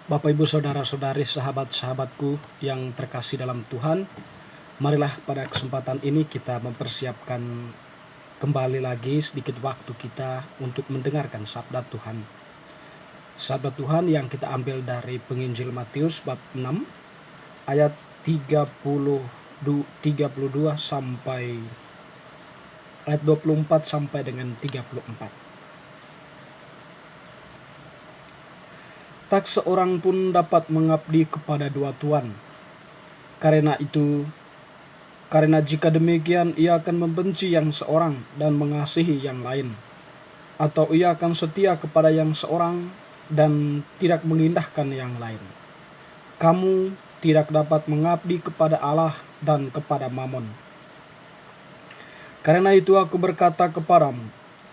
Bapak, Ibu, Saudara-saudari, sahabat-sahabatku yang terkasih dalam Tuhan, marilah pada kesempatan ini kita mempersiapkan kembali lagi sedikit waktu kita untuk mendengarkan sabda Tuhan. Sabda Tuhan yang kita ambil dari penginjil Matius bab 6 ayat 32 sampai ayat 24 sampai dengan 34. Tak seorang pun dapat mengabdi kepada dua tuan. Karena jika demikian ia akan membenci yang seorang dan mengasihi yang lain, atau ia akan setia kepada yang seorang dan tidak mengindahkan yang lain. Kamu tidak dapat mengabdi kepada Allah dan kepada Mammon. Karena itu aku berkata kepadamu,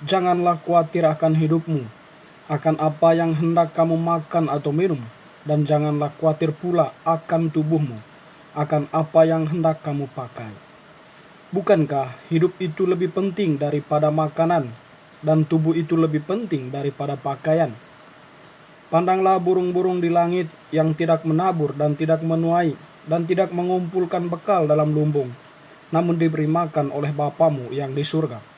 janganlah khawatir akan hidupmu, akan apa yang hendak kamu makan atau minum, dan janganlah khawatir pula akan tubuhmu, akan apa yang hendak kamu pakai. Bukankah hidup itu lebih penting daripada makanan, dan tubuh itu lebih penting daripada pakaian? Pandanglah burung-burung di langit yang tidak menabur dan tidak menuai, dan tidak mengumpulkan bekal dalam lumbung, namun diberi makan oleh Bapamu yang di surga.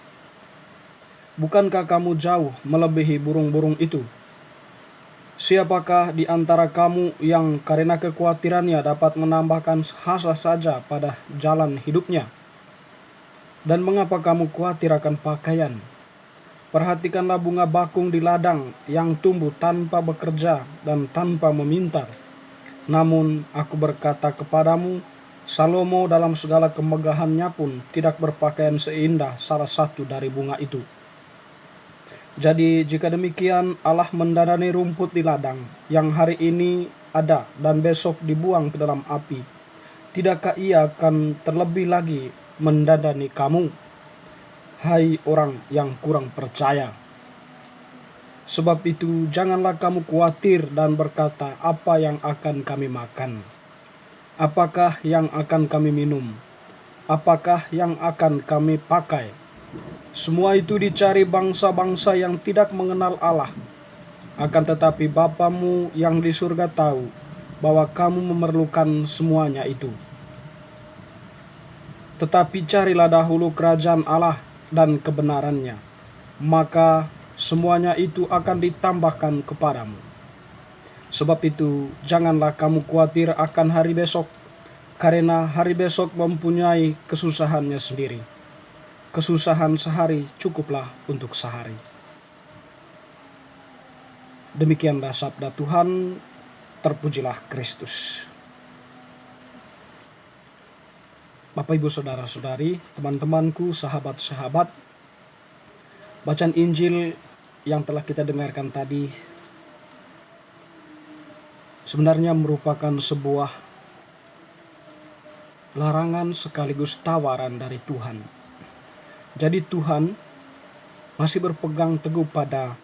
Bukankah kamu jauh melebihi burung-burung itu? Siapakah di antara kamu yang karena kekhawatirannya dapat menambahkan hasa saja pada jalan hidupnya? Dan mengapa kamu khawatir akan pakaian? Perhatikanlah bunga bakung di ladang yang tumbuh tanpa bekerja dan tanpa meminta. Namun aku berkata kepadamu, Salomo dalam segala kemegahannya pun tidak berpakaian seindah salah satu dari bunga itu. Jadi jika demikian Allah mendandani rumput di ladang yang hari ini ada dan besok dibuang ke dalam api, tidakkah ia akan terlebih lagi mendandani kamu, hai orang yang kurang percaya? Sebab itu janganlah kamu khawatir dan berkata, apa yang akan kami makan? Apakah yang akan kami minum? Apakah yang akan kami pakai? Semua itu dicari bangsa-bangsa yang tidak mengenal Allah. Akan tetapi Bapamu yang di surga tahu bahwa kamu memerlukan semuanya itu. Tetapi carilah dahulu kerajaan Allah dan kebenarannya, maka semuanya itu akan ditambahkan kepadamu. Sebab itu janganlah kamu khawatir akan hari besok, karena hari besok mempunyai kesusahannya sendiri. Kesusahan sehari cukuplah untuk sehari. Demikianlah sabda Tuhan, terpujilah Kristus. Bapak, Ibu, Saudara-saudari, teman-temanku, sahabat-sahabat, bacaan Injil yang telah kita dengarkan tadi sebenarnya merupakan sebuah larangan sekaligus tawaran dari Tuhan. Jadi Tuhan masih berpegang teguh pada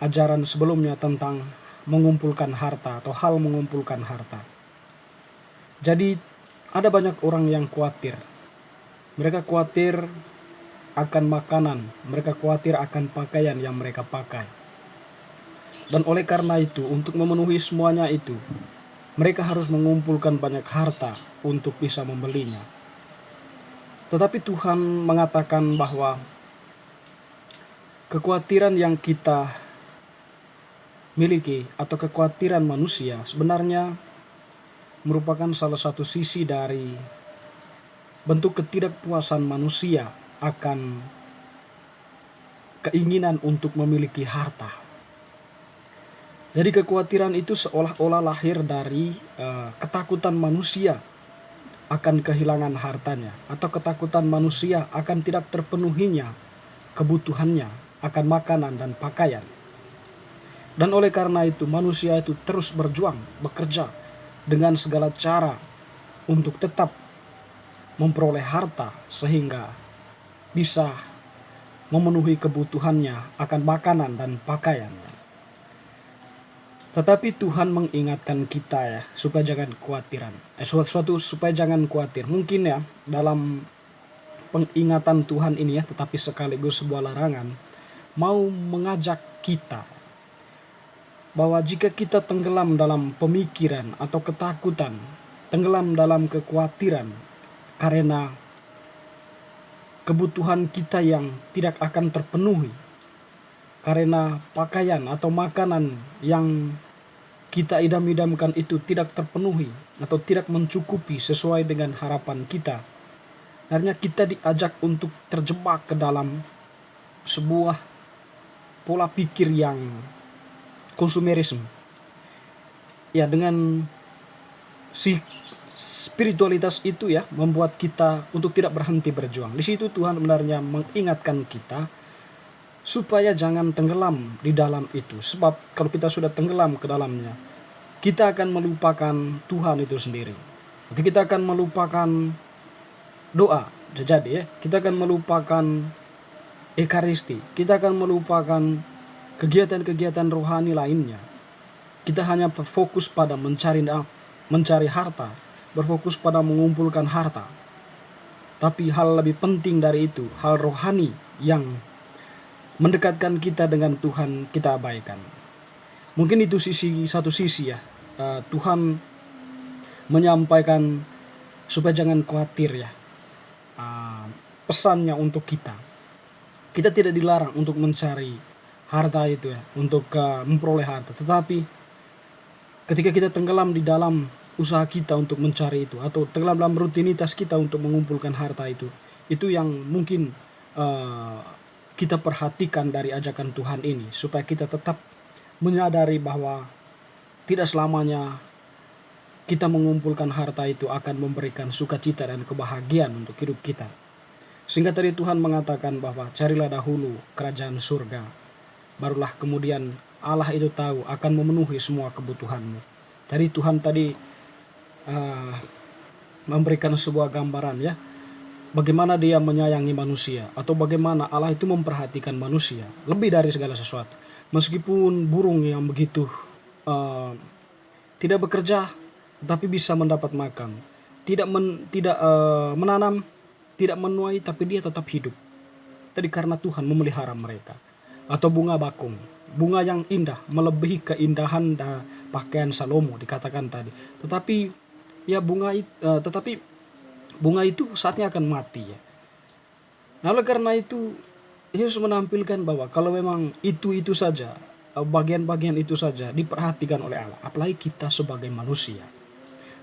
ajaran sebelumnya tentang mengumpulkan harta atau hal mengumpulkan harta. Jadi ada banyak orang yang khawatir. Mereka khawatir akan makanan, mereka khawatir akan pakaian yang mereka pakai. Dan oleh karena itu, untuk memenuhi semuanya itu, mereka harus mengumpulkan banyak harta untuk bisa membelinya. Tetapi Tuhan mengatakan bahwa kekhawatiran yang kita miliki atau kekhawatiran manusia sebenarnya merupakan salah satu sisi dari bentuk ketidakpuasan manusia akan keinginan untuk memiliki harta. Jadi kekhawatiran itu seolah-olah lahir dari ketakutan manusia akan kehilangan hartanya, atau ketakutan manusia akan tidak terpenuhinya kebutuhannya akan makanan dan pakaian. Dan oleh karena itu manusia itu terus berjuang, bekerja dengan segala cara untuk tetap memperoleh harta sehingga bisa memenuhi kebutuhannya akan makanan dan pakaian. Tetapi Tuhan mengingatkan kita ya, supaya jangan khawatiran. Supaya jangan khawatir. Mungkin ya, dalam pengingatan Tuhan ini ya, tetapi sekaligus sebuah larangan, mau mengajak kita bahwa jika kita tenggelam dalam pemikiran atau ketakutan, tenggelam dalam kekhawatiran karena kebutuhan kita yang tidak akan terpenuhi, karena pakaian atau makanan yang kita idam-idamkan itu tidak terpenuhi atau tidak mencukupi sesuai dengan harapan kita, akhirnya kita diajak untuk terjebak ke dalam sebuah pola pikir yang konsumerisme. Ya, dengan si spiritualitas itu ya membuat kita untuk tidak berhenti berjuang. Di situ Tuhan sebenarnya mengingatkan kita supaya jangan tenggelam di dalam itu. Sebab kalau kita sudah tenggelam ke dalamnya, kita akan melupakan Tuhan itu sendiri. Jadi kita akan melupakan doa. Jadi ya, kita akan melupakan ekaristi. Kita akan melupakan kegiatan-kegiatan rohani lainnya. Kita hanya berfokus pada mencari harta, berfokus pada mengumpulkan harta. Tapi hal lebih penting dari itu, hal rohani yang mendekatkan kita dengan Tuhan, kita abaikan. Mungkin itu satu sisi ya. Tuhan menyampaikan supaya jangan khawatir ya. Pesannya untuk kita. Kita tidak dilarang untuk mencari harta itu ya, untuk memperoleh harta. Tetapi ketika kita tenggelam di dalam usaha kita untuk mencari itu, atau tenggelam dalam rutinitas kita untuk mengumpulkan harta itu yang mungkin kita perhatikan dari ajakan Tuhan ini, supaya kita tetap menyadari bahwa tidak selamanya kita mengumpulkan harta itu akan memberikan sukacita dan kebahagiaan untuk hidup kita. Sehingga tadi Tuhan mengatakan bahwa carilah dahulu kerajaan surga, barulah kemudian Allah itu tahu akan memenuhi semua kebutuhanmu. Jadi Tuhan tadi memberikan sebuah gambaran ya, bagaimana dia menyayangi manusia, atau bagaimana Allah itu memperhatikan manusia lebih dari segala sesuatu. Meskipun burung yang begitu tidak bekerja tetapi bisa mendapat makan, tidak menanam, tidak menuai, tapi dia tetap hidup. Tadi karena Tuhan memelihara mereka. Atau bunga bakung, bunga yang indah melebihi keindahan pakaian Salomo dikatakan tadi. Tetapi ya bunga itu saatnya akan mati ya. Nah, oleh karena itu Yesus menampilkan bahwa kalau memang itu saja, bagian-bagian itu saja diperhatikan oleh Allah, apalagi kita sebagai manusia.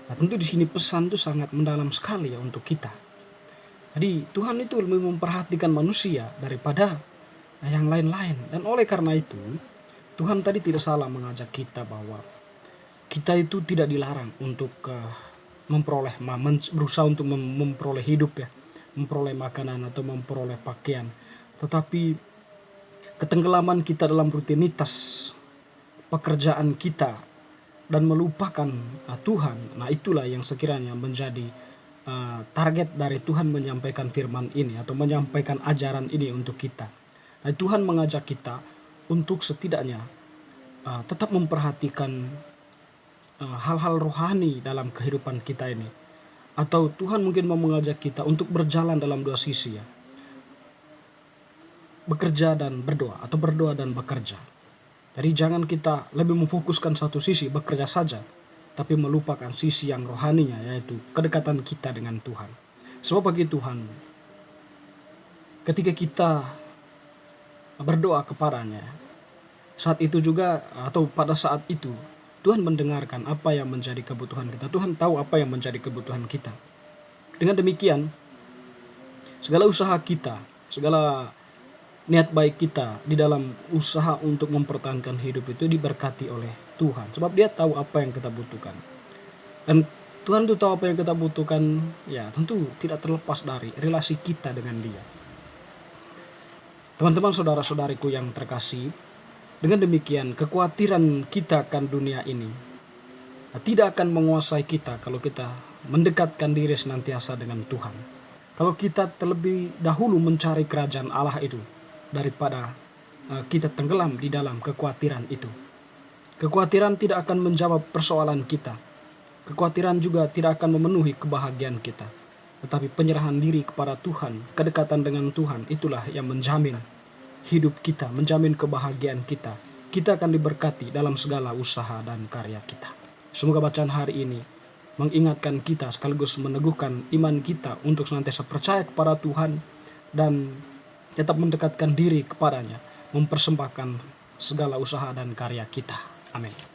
Nah, tentu di sini pesan itu sangat mendalam sekali ya untuk kita. Jadi Tuhan itu lebih memperhatikan manusia daripada yang lain-lain. Dan oleh karena itu Tuhan tadi tidak salah mengajak kita bahwa kita itu tidak dilarang untuk berusaha untuk memperoleh hidup ya, memperoleh makanan atau memperoleh pakaian. Tetapi ketenggelaman kita dalam rutinitas pekerjaan kita dan melupakan Tuhan, nah itulah yang sekiranya menjadi target dari Tuhan menyampaikan firman ini atau menyampaikan ajaran ini untuk kita. Nah, Tuhan mengajak kita untuk setidaknya tetap memperhatikan hal-hal rohani dalam kehidupan kita ini. Atau Tuhan mungkin mau mengajak kita untuk berjalan dalam dua sisi ya, bekerja dan berdoa, atau berdoa dan bekerja. Jadi jangan kita lebih memfokuskan satu sisi, bekerja saja, tapi melupakan sisi yang rohaninya, yaitu kedekatan kita dengan Tuhan. Sebab bagi Tuhan, ketika kita berdoa kepadanya, saat itu juga atau pada saat itu Tuhan mendengarkan apa yang menjadi kebutuhan kita. Tuhan tahu apa yang menjadi kebutuhan kita. Dengan demikian, segala usaha kita, segala niat baik kita di dalam usaha untuk mempertahankan hidup itu diberkati oleh Tuhan. Sebab dia tahu apa yang kita butuhkan. Dan Tuhan itu tahu apa yang kita butuhkan, ya tentu tidak terlepas dari relasi kita dengan dia. Teman-teman, saudara-saudariku yang terkasih, dengan demikian kekhawatiran kita akan dunia ini tidak akan menguasai kita kalau kita mendekatkan diri senantiasa dengan Tuhan. Kalau kita terlebih dahulu mencari kerajaan Allah itu, daripada kita tenggelam di dalam kekhawatiran itu. Kekhawatiran tidak akan menjawab persoalan kita. Kekhawatiran juga tidak akan memenuhi kebahagiaan kita. Tetapi penyerahan diri kepada Tuhan, kedekatan dengan Tuhan, itulah yang menjamin hidup kita, menjamin kebahagiaan kita. kita akan diberkati dalam segala usaha dan karya kita. Semoga bacaan hari ini mengingatkan kita sekaligus meneguhkan iman kita untuk senantiasa percaya kepada Tuhan dan tetap mendekatkan diri kepadanya, mempersembahkan segala usaha dan karya kita. Amin.